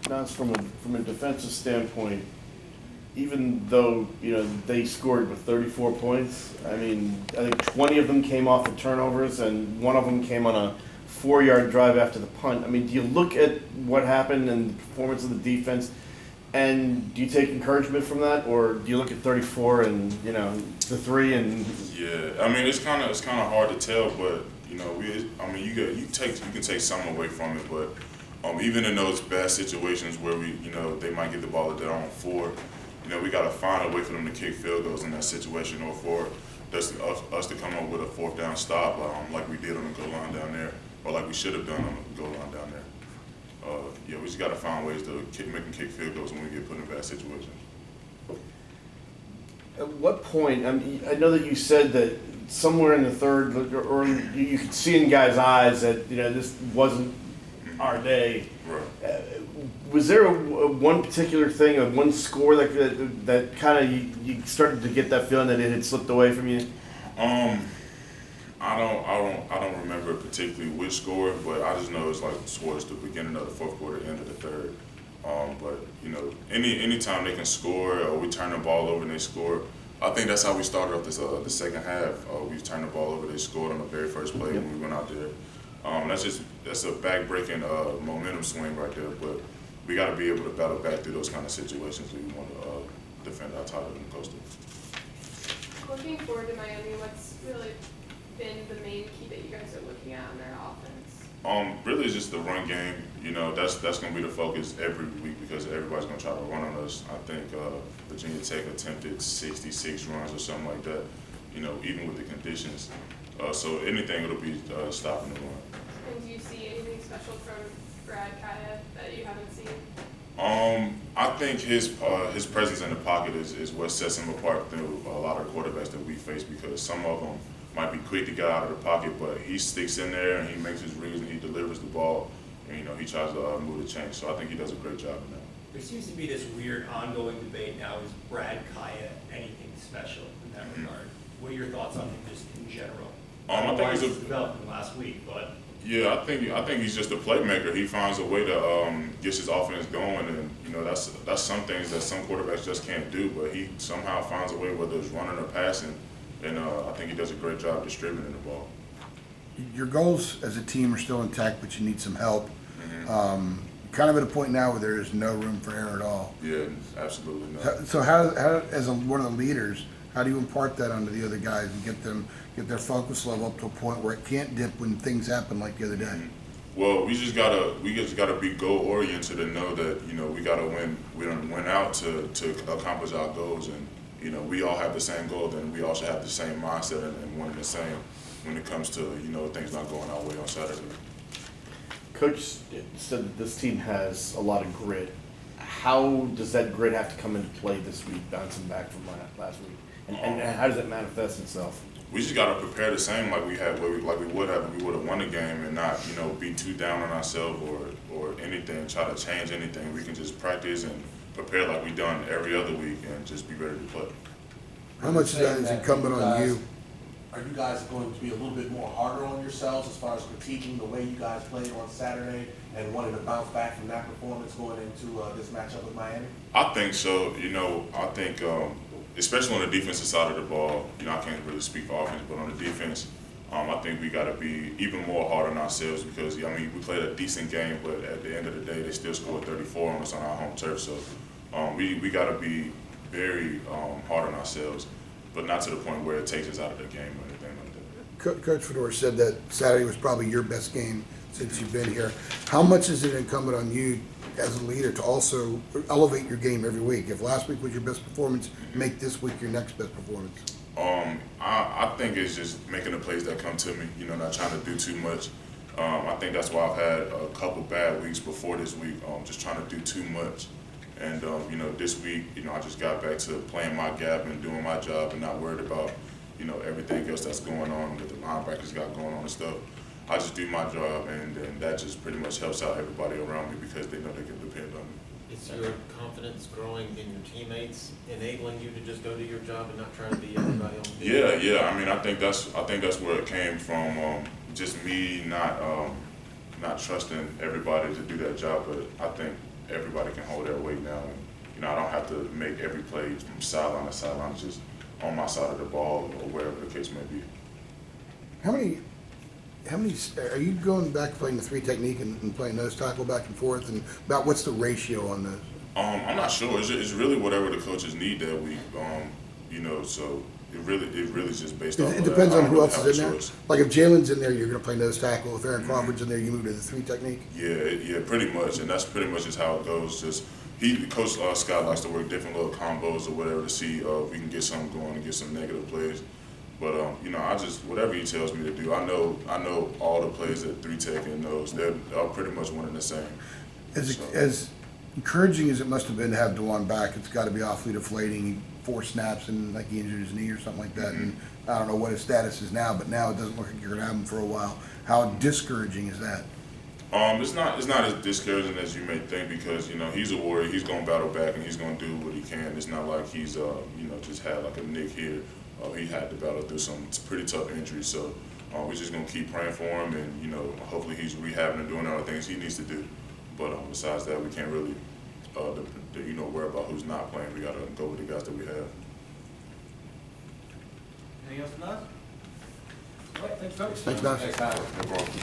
Now, from a defensive standpoint, even though they scored with 34 points, I mean, I think 20 of them came off of turnovers, and one of them came on a 4-yard drive after the punt. I mean, do you look at what happened and the performance of the defense, and do you take encouragement from that, or do you look at 34 and the three and? Yeah, I mean it's kind of hard to tell, but you can take some away from it, but even in those bad situations where they might get the ball at their own 4, we got to find a way for them to kick field goals in that situation, or for us to come up with a 4th down stop like we did on the goal line down there, or like we should have done on the goal line down there. We just got to find ways to make them kick field goals when we get put in bad situations. At what point? I mean, I know that you said that somewhere in the third, or you could see in guys' eyes that this wasn't our day. Right. Was there one particular thing, one score that kind of you started to get that feeling that it had slipped away from you? I don't remember particularly which score, but I just know it's like towards the beginning of the 4th quarter, end of the 3rd. But any time they can score, or we turn the ball over and they score, I think that's how we started off this the second half. We turned the ball over, they scored on the very first play when we went out there. That's a back-breaking momentum swing right there. But we got to be able to battle back through those kind of situations if we want to defend our title in the Coastal. Looking forward to Miami, what's really been the main key that you guys are looking at on their offense? Really, it's just the run game. That's going to be the focus every week because everybody's going to try to run on us. I think Virginia Tech attempted 66 runs or something like that. Even with the conditions. So anything, it'll be stopping the run. And do you see anything special from Brad Kaya that you haven't seen? I think his presence in the pocket is what sets him apart than a lot of quarterbacks that we face, because some of them might be quick to get out of the pocket, but he sticks in there and he makes his reads and he delivers the ball, and he tries to move the chain. So I think he does a great job in that. There seems to be this weird ongoing debate now: is Brad Kaya anything special in that regard? What are your thoughts on him just in general? I think he's developing last week, but yeah, I think he's just a playmaker. He finds a way to get his offense going, and that's some things that some quarterbacks just can't do. But he somehow finds a way, whether it's running or passing, and I think he does a great job distributing the ball. Your goals as a team are still intact, but you need some help. Kind of at a point now where there is no room for error at all. Yeah, absolutely not. So how as one of the leaders, how do you impart that onto the other guys and get their focus level up to a point where it can't dip when things happen like the other day? Well, we just gotta be goal oriented and know that we gotta win. We don't win out to accomplish our goals, and we all have the same goal. Then we also have the same mindset and wanting the same when it comes to things not going our way on Saturday. Coach said that this team has a lot of grit. How does that grit have to come into play this week, bouncing back from last week? And how does it manifest itself? We just got to prepare the same like we would have if we would have won the game, and not be too down on ourselves or anything, try to change anything. We can just practice and prepare like we done every other week and just be ready to play. How much of that is incumbent on you? Are you guys going to be a little bit more harder on yourselves as far as critiquing the way you guys played on Saturday and wanting to bounce back from that performance going into this matchup with Miami? I think so. I think especially on the defensive side of the ball, I can't really speak for offense, but on the defense, I think we got to be even more hard on ourselves because, we played a decent game, but at the end of the day, they still scored 34 on us on our home turf. So we got to be very hard on ourselves, but not to the point where it takes us out of the game or anything like that. Coach Fedor said that Saturday was probably your best game since you've been here. How much is it incumbent on you as a leader to also elevate your game every week? If last week was your best performance, make this week your next best performance. I think it's just making the plays that come to me, not trying to do too much. I think that's why I've had a couple bad weeks before this week, just trying to do too much. And, this week, I just got back to playing my gap and doing my job and not worried about, everything else that's going on with the linebackers got going on and stuff. I just do my job, and that just pretty much helps out everybody around me because they know they can depend on me. Is your confidence growing in your teammates, enabling you to just go do your job and not try to be everybody else? Yeah. I think that's where it came from. Just me not trusting everybody to do that job, but I think everybody can hold their weight now. And, you know, I don't have to make every play from sideline to sideline, it's just on my side of the ball or wherever the case may be. How many, are you going back to playing the three technique and playing nose tackle back and forth, and about what's the ratio on those? I'm not sure. It's really whatever the coaches need that week. You know, so it really is just based off. It of that. depends I on don't who really else have is a in there. choice. Like if Jalen's in there, you're gonna play nose tackle. If Aaron Crawford's in there, you move to the three technique. Yeah, pretty much, and that's pretty much just how it goes. Just Coach Scott likes to work different little combos or whatever to see if we can get something going and get some negative plays. But you know, I just whatever he tells me to do. I know all the plays that three tech and knows. They're pretty much one and the same. As encouraging as it must have been to have DeJuan back, it's got to be awfully deflating. 4 snaps and like he injured his knee or something like that. And I don't know what his status is now, but now it doesn't look like you're gonna have him for a while. How discouraging is that? It's not as discouraging as you may think because you know he's a warrior. He's gonna battle back and he's gonna do what he can. It's not like he's you know just had like a nick here. He had to battle through some pretty tough injuries. So we're just gonna keep praying for him and you know hopefully he's rehabbing and doing all the things he needs to do. But besides that, we can't really you know worry about who's not playing. We gotta go with the guys that we have. Anything else, Naz? All right, thanks, folks. Thanks, Naz. Thanks, Tyler. No problem.